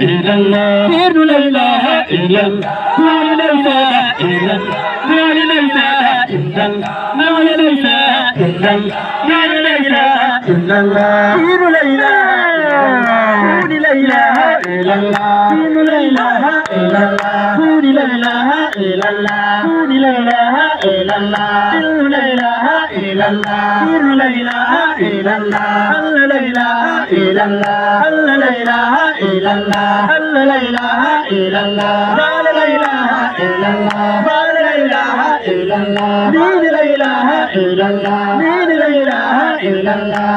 إلا الله لا إله إلا الله لا إله إلا الله لا إله إلا الله لا إله إلا الله لا إله إلا الله لا إله إلا الله لا إله إلا الله لا إله إلا الله لا إله إلا الله لا إله إلا الله لا إله إلا الله لا إله إلا الله لا إله إلا الله لا إله إلا الله لا إله إلا الله لا إله إلا الله لا إله إلا الله لا إله إلا الله